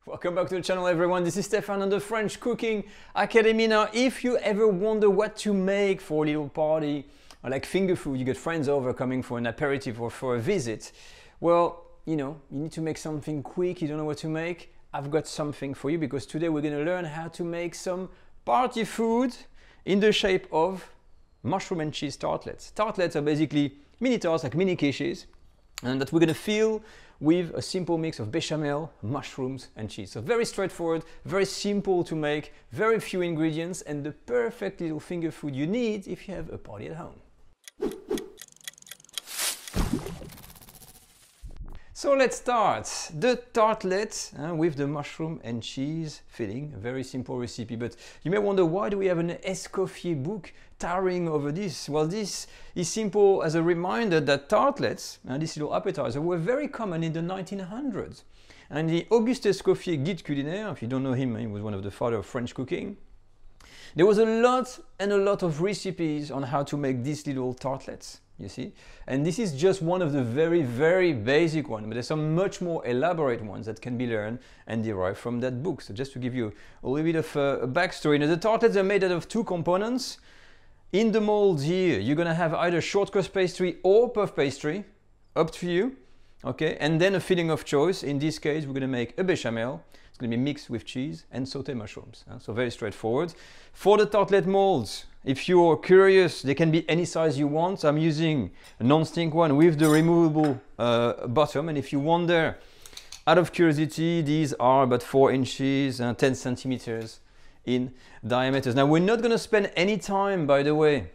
Welcome back to the channel, everyone. This is Stefan on the French Cooking Academy. Now, if you ever wonder what to make for a little party, or like finger food, you get friends over coming for an aperitif or for a visit, well, you need to make something quick, you don't know what to make, I've got something for you, because today we're going to learn how to make some party food in the shape of mushroom and cheese tartlets. Tartlets are basically mini tarts, like mini quiches, and that we're going to fill with a simple mix of bechamel, mushrooms and cheese. So very straightforward, very simple to make, very few ingredients, and the perfect little finger food you need if you have a party at home. So let's start. The tartlet with the mushroom and cheese filling. A very simple recipe, but you may wonder, why do we have an Escoffier book towering over this? Well, this is simple as a reminder that tartlets, this little appetizer, were very common in the 1900s. And the Auguste Escoffier Guide Culinaire, if you don't know him, he was one of the fathers of French cooking. There was a lot of recipes on how to make these little tartlets, you see. And this is just one of the very basic ones, but there's some much more elaborate ones that can be learned and derived from that book. So just to give you a little bit of a backstory. Now, the tartlets are made out of two components. In the mold here, you're gonna have either shortcrust pastry or puff pastry, up to you, okay? And then a filling of choice. In this case, we're gonna make a bechamel. It's gonna be mixed with cheese and sauté mushrooms. So very straightforward. For the tartlet molds, if you're curious, they can be any size you want. I'm using a non-stick one with the removable bottom. And if you wonder, out of curiosity, these are about 4 inches and 10 centimeters in diameters. Now, we're not going to spend any time, by the way,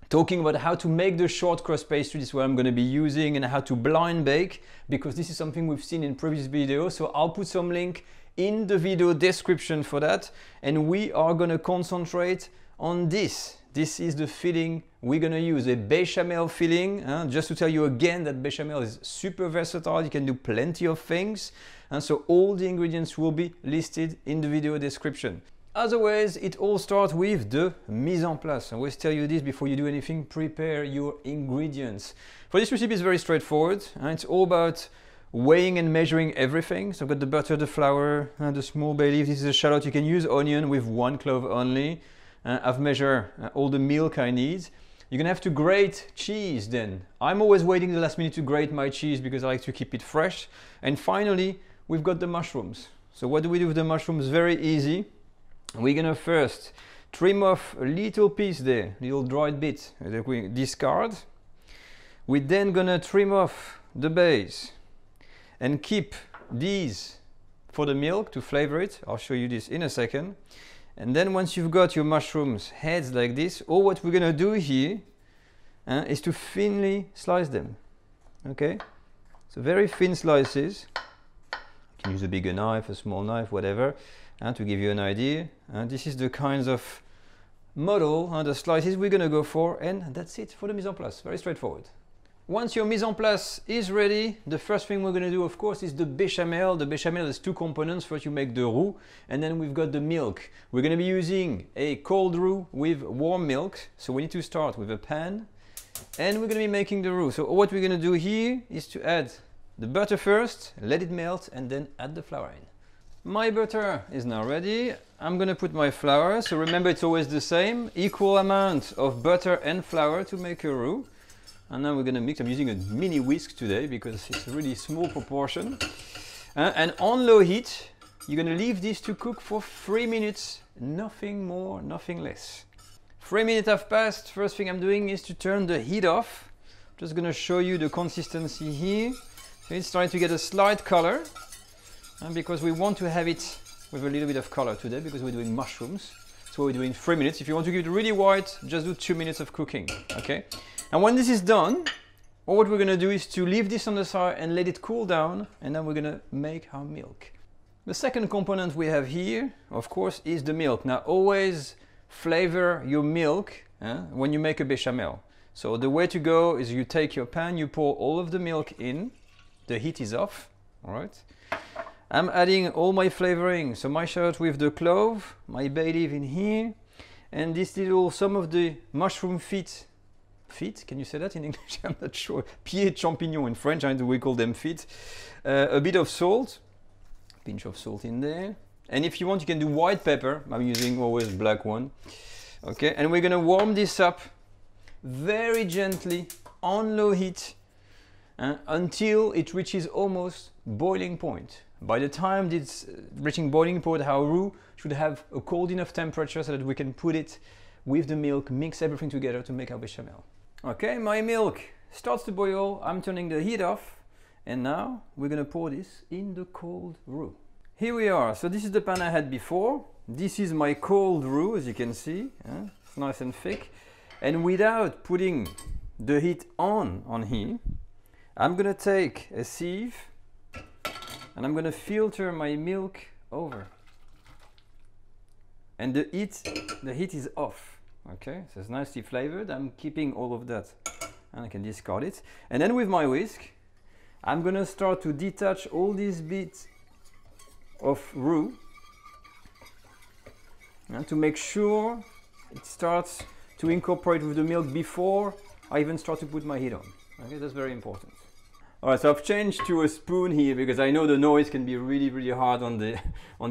talking about how to make the short crust pastry. This is what I'm going to be using, and how to blind bake, because this is something we've seen in previous videos. So I'll put some link in the video description for that. And we are going to concentrate on this. This is the filling we're going to use, a bechamel filling. Just to tell you again that bechamel is super versatile. You can do plenty of things. And so all the ingredients will be listed in the video description. As always, it all starts with the mise en place. I always tell you this before you do anything: prepare your ingredients. For this recipe, it's very straightforward. It's all about weighing and measuring everything. So I've got the butter, the flour, the small bay leaf. This is a shallot. You can use onion with 1 clove only. I've measured all the milk I need. You're gonna have to grate cheese then. I'm always waiting the last minute to grate my cheese because I like to keep it fresh. And finally, we've got the mushrooms. So what do we do with the mushrooms? Very easy. We're gonna first trim off a little piece there, little dried bit that we discard. We're then gonna trim off the base and keep these for the milk to flavor it. I'll show you this in a second. And then once you've got your mushrooms heads like this, all what we're gonna do here is to thinly slice them, okay? So very thin slices. You can use a bigger knife, a small knife, whatever. To give you an idea, this is the kinds of model, the slices we're gonna go for, and that's it for the mise en place. Very straightforward. Once your mise en place is ready, the first thing we're gonna do, of course, is the bechamel. The bechamel has 2 components. First, you make the roux, and then we've got the milk. We're gonna be using a cold roux with warm milk, so we need to start with a pan, and we're gonna be making the roux. So what we're gonna do here is to add the butter first, let it melt, and then add the flour in. My butter is now ready. I'm gonna put my flour. So remember, it's always the same, equal amount of butter and flour to make a roux. And now we're gonna mix. I'm using a mini whisk today because it's a really small proportion. And on low heat, you're gonna leave this to cook for 3 minutes, nothing more, nothing less. 3 minutes have passed. First thing I'm doing is to turn the heat off. I'm just gonna show you the consistency here. So it's starting to get a slight color. And because we want to have it with a little bit of color today, because we're doing mushrooms. So we're doing 3 minutes. If you want to keep it really white, just do 2 minutes of cooking, okay? And when this is done, what we're gonna do is to leave this on the side and let it cool down, and then we're gonna make our milk. The second component we have here, of course, is the milk. Now, always flavor your milk when you make a bechamel. So the way to go is you take your pan, you pour all of the milk in, the heat is off, all right? I'm adding all my flavoring, so my shallot with the clove, my bay leaf in here, and this little, some of the mushroom feet, can you say that in English? I'm not sure. Pieds de champignon in French, we call them feet. A bit of salt, Pinch of salt in there. And if you want, you can do white pepper. I'm using always black one. Okay, and we're gonna warm this up very gently on low heat until it reaches almost boiling point. By the time it's reaching boiling point, our roux should have a cold enough temperature so that we can put it with the milk, mix everything together to make our bechamel. Okay, my milk starts to boil. I'm turning the heat off, and now we're gonna pour this in the cold roux. Here we are. So this is the pan I had before. This is my cold roux, as you can see. It's nice and thick. And without putting the heat on here, I'm gonna take a sieve and I'm gonna filter my milk over. And the heat is off. Okay, so it's nicely flavored. I'm keeping all of that and I can discard it. And then with my whisk, I'm gonna start to detach all these bits of roux to make sure it starts to incorporate with the milk before I even start to put my heat on. Okay, that's very important. All right, so I've changed to a spoon here because I know the noise can be really, really hard on the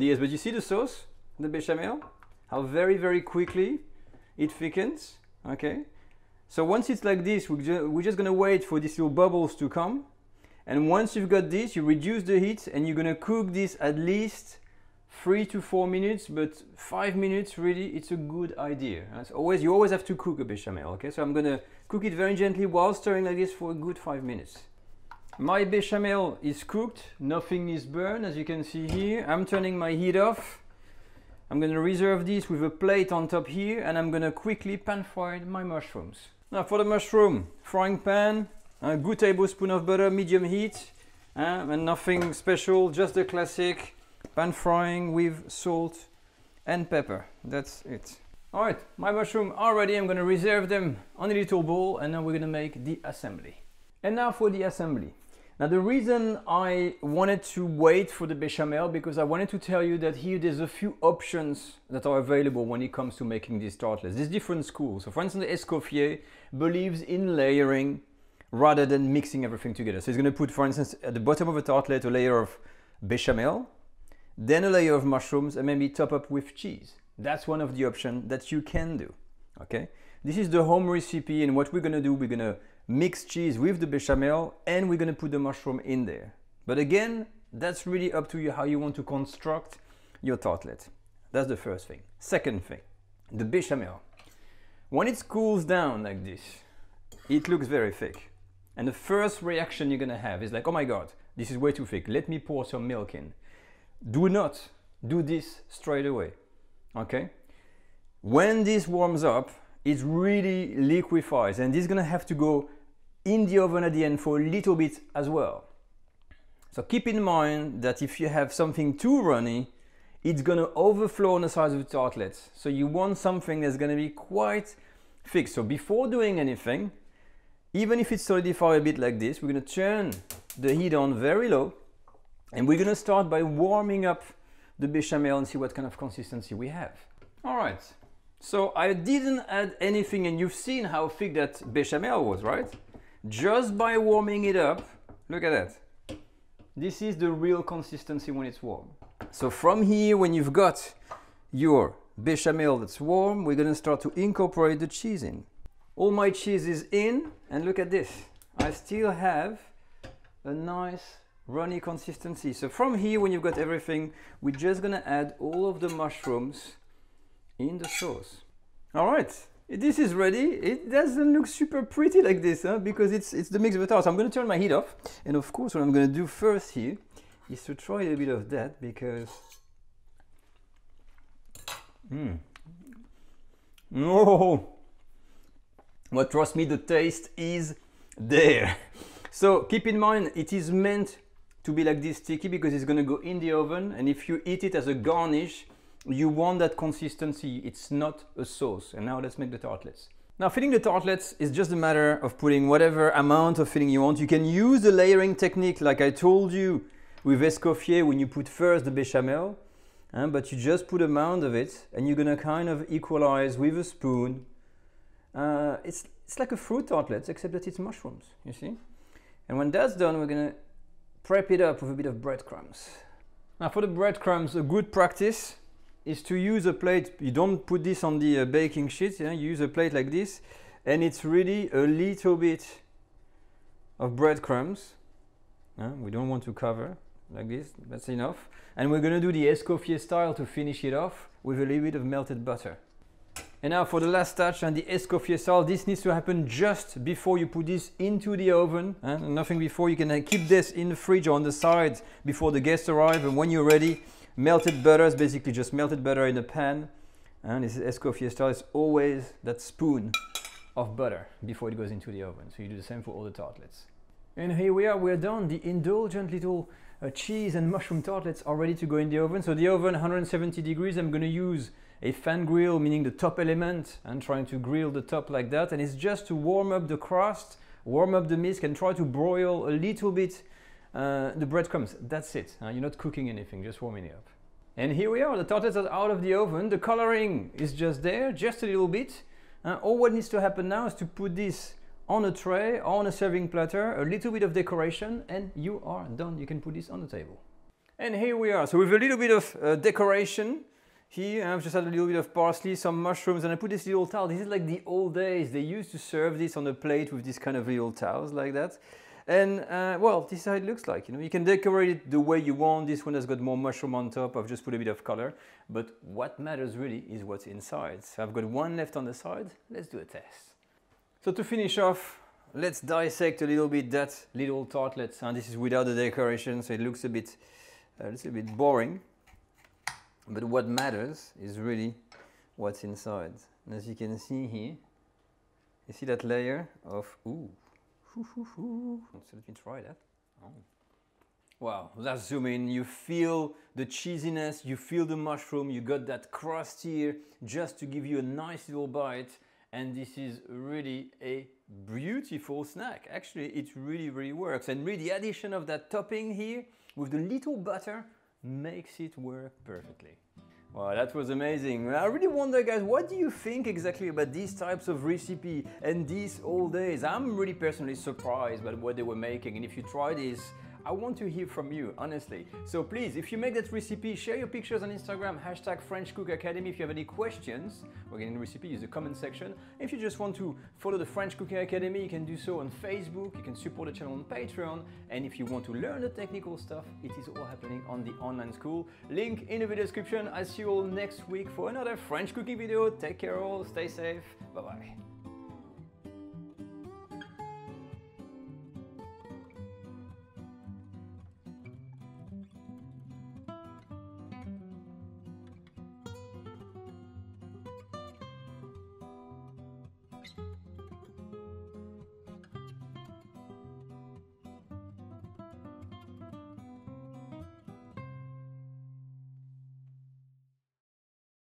ears. But you see the sauce, the bechamel, how very, very quickly it thickens. Okay, so once it's like this, we're just gonna wait for these little bubbles to come. And once you've got this, you reduce the heat and you're gonna cook this at least 3 to 4 minutes, but 5 minutes really, it's a good idea. You always have to cook a bechamel, okay? So I'm gonna cook it very gently while stirring like this for a good 5 minutes. My bechamel is cooked, nothing is burned, as you can see here. I'm turning my heat off. I'm gonna reserve this with a plate on top here, and I'm gonna quickly pan fry my mushrooms. Now for the mushroom, frying pan, a good tablespoon of butter, medium heat, and nothing special, just the classic pan frying with salt and pepper. That's it. All right, my mushrooms are ready. I'm gonna reserve them on a little bowl, and now we're gonna make the assembly. And now for the assembly. Now the reason I wanted to wait for the bechamel, because I wanted to tell you that here there's a few options that are available when it comes to making these tartlets. There's different schools. So for instance, the Escoffier believes in layering rather than mixing everything together. So he's going to put, for instance, at the bottom of a tartlet a layer of bechamel, then a layer of mushrooms, and maybe top up with cheese. That's one of the options that you can do. Okay, this is the home recipe, and what we're going to do, we're going to mix cheese with the bechamel and we're going to put the mushroom in there. But again, that's really up to you how you want to construct your tartlet. That's the first thing. Second thing, the bechamel. When it cools down like this, it looks very thick. And the first reaction you're going to have is like, oh my God, this is way too thick. Let me pour some milk in. Do not do this straight away. Okay? When this warms up, it really liquefies, and this is going to have to go in the oven at the end for a little bit as well. So keep in mind that if you have something too runny, it's going to overflow on the sides of the tartlets. So you want something that's going to be quite thick. So before doing anything, even if it's solidified a bit like this, we're going to turn the heat on very low, and we're going to start by warming up the bechamel and see what kind of consistency we have. All right. So I didn't add anything, and you've seen how thick that bechamel was, right? Just by warming it up, look at that. This is the real consistency when it's warm. So from here, when you've got your bechamel that's warm, we're gonna start to incorporate the cheese in. All my cheese is in, and look at this. I still have a nice runny consistency. So from here, when you've got everything, we're just gonna add all of the mushrooms in the sauce. All right, this is ready. It doesn't look super pretty like this, because it's the mix of the tart. So I'm going to turn my heat off, and of course what I'm going to do first here is to try a bit of that, because oh, well, trust me, the taste is there. So keep in mind, it is meant to be like this sticky because it's going to go in the oven, and if you eat it as a garnish, you want that consistency. It's not a sauce. And now let's make the tartlets. Now filling the tartlets is just a matter of putting whatever amount of filling you want. You can use the layering technique like I told you with Escoffier, when you put first the bechamel, but you just put amount of it, and you're gonna kind of equalize with a spoon. It's like a fruit tartlet, except that it's mushrooms, you see? And when that's done, we're gonna prep it up with a bit of breadcrumbs. Now for the breadcrumbs, a good practice is to use a plate. You don't put this on the baking sheet, yeah? You use a plate like this, and it's really a little bit of breadcrumbs. We don't want to cover like this, that's enough. And we're going to do the escoffier style to finish it off with a little bit of melted butter. And now for the last touch and the escoffier style, this needs to happen just before you put this into the oven. Nothing before. You can keep this in the fridge or on the side before the guests arrive, and when you're ready, melted butter is basically just melted butter in a pan. And this is escoffier style. It's always that spoon of butter before it goes into the oven. So you do the same for all the tartlets. And here we are, we're done. The indulgent little cheese and mushroom tartlets are ready to go in the oven. So the oven, 170 degrees. I'm going to use a fan grill, meaning the top element, and trying to grill the top like that. And it's just to warm up the crust, warm up the mix, and try to broil a little bit the breadcrumbs. That's it. You're not cooking anything, just warming it up. And here we are, the tartlets are out of the oven. The coloring is just there, just a little bit. All what needs to happen now is to put this on a tray, on a serving platter, a little bit of decoration, and you are done. You can put this on the table. And here we are. So with a little bit of decoration, here I've just had a little bit of parsley, some mushrooms, and I put this little towel. This is like the old days. They used to serve this on a plate with this kind of little towels like that. And well, this is how it looks like. You can decorate it the way you want. This one has got more mushroom on top. I've just put a bit of color. But what matters really is what's inside. So I've got one left on the side. Let's do a test. So to finish off, let's dissect a little bit that little tartlet. And this is without the decoration, so it looks a little bit boring. But what matters is really what's inside. And as you can see here, you see that layer of, ooh. So let me try that. Oh. Wow, let's zoom in. You feel the cheesiness, you feel the mushroom, you got that crust here just to give you a nice little bite. And this is really a beautiful snack. Actually, it really, really works. And really the addition of that topping here with the little butter makes it work perfectly. Wow, that was amazing. I really wonder, guys, what do you think exactly about these types of recipe and these old days? I'm really personally surprised by what they were making. And if you try this, I want to hear from you, honestly. So please, if you make that recipe, share your pictures on Instagram, hashtag French Cook Academy. If you have any questions regarding the recipe, use the comment section. If you just want to follow the French Cooking Academy, you can do so on Facebook. You can support the channel on Patreon. And if you want to learn the technical stuff, it is all happening on the online school. Link in the video description. I'll see you all next week for another French cooking video. Take care all, stay safe, bye-bye.